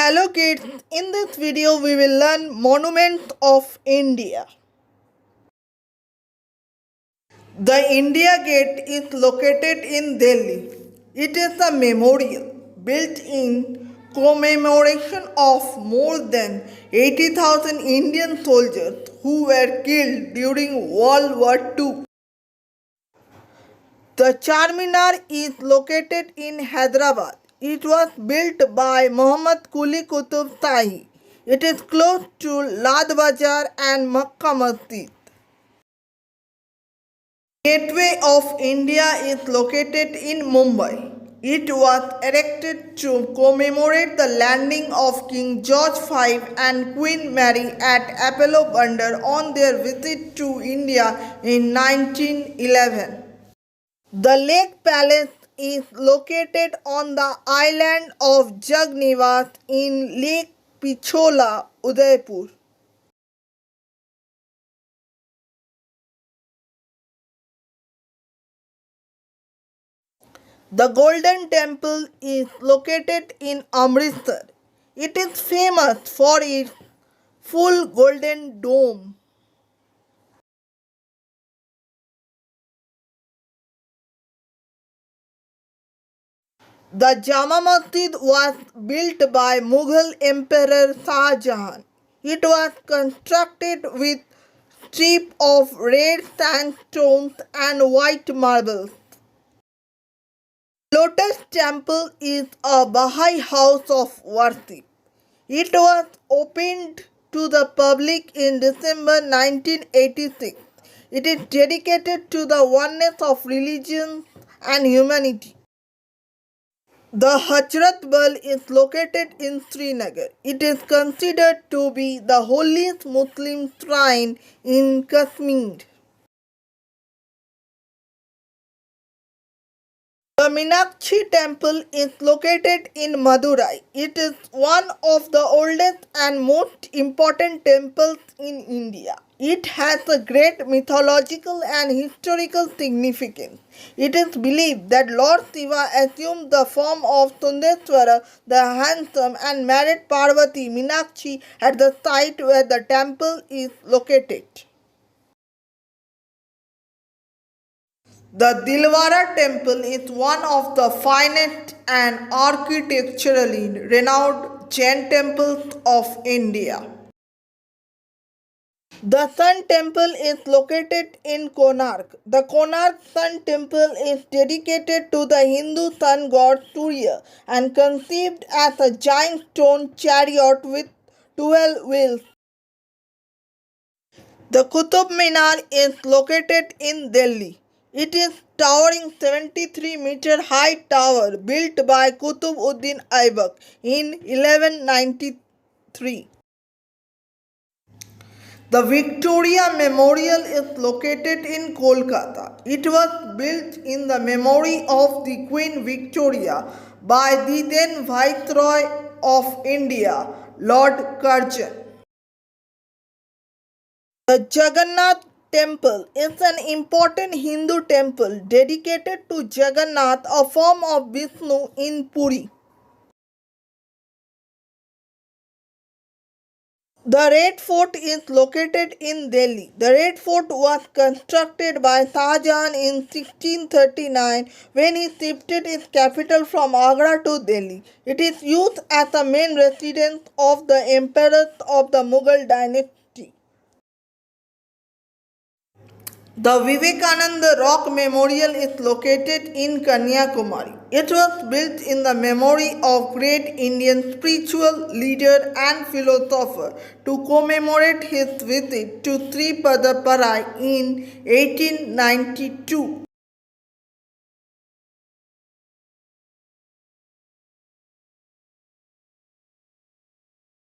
Hello kids, in this video we will learn Monuments of India. The India Gate is located in Delhi. It is a memorial built in commemoration of more than 80,000 Indian soldiers who were killed during World War II. The Charminar is located in Hyderabad. It was built by Muhammad Quli Qutub Shahi. It is close to Lad Bazaar and Makkah Masjid. Gateway of India is located in Mumbai. It was erected to commemorate the landing of King George V and Queen Mary at Apollo Bunder on their visit to India in 1911. The Lake Palace is located on the island of Jagnivas in Lake Pichola, Udaipur. The Golden Temple is located in Amritsar. It is famous for its full golden dome. The Jama Masjid was built by Mughal Emperor Shah Jahan. It was constructed with strip of red sandstones and white marbles. Lotus Temple is a Baha'i house of worship. It was opened to the public in December 1986. It is dedicated to the oneness of religion and humanity. The Hazrat Bal is located in Srinagar. It is considered to be the holiest Muslim shrine in Kashmir. The Meenakshi temple is located in Madurai. It is one of the oldest and most important temples in India. It has a great mythological and historical significance. It is believed that Lord Shiva assumed the form of Sundeswara the handsome and married Parvati Meenakshi at the site where the temple is located. The Dilwara temple is one of the finest and architecturally renowned Jain temples of India. The Sun Temple is located in Konark. The Konark Sun Temple is dedicated to the Hindu sun god Surya and conceived as a giant stone chariot with 12 wheels. The Qutub Minar is located in Delhi. It is towering 73-meter high tower built by Qutb Uddin Aibak in 1193. The Victoria Memorial is located in Kolkata. It was built in the memory of the Queen Victoria by the then Viceroy of India, Lord Curzon. The Jagannath Temple is an important Hindu temple dedicated to Jagannath, a form of Vishnu in Puri. The Red Fort is located in Delhi. The Red Fort was constructed by Shah Jahan in 1639 when he shifted its capital from Agra to Delhi. It is used as the main residence of the emperors of the Mughal dynasty. The Vivekananda Rock Memorial is located in Kanyakumari. It was built in the memory of great Indian spiritual leader and philosopher to commemorate his visit to Sri Padaparai in 1892.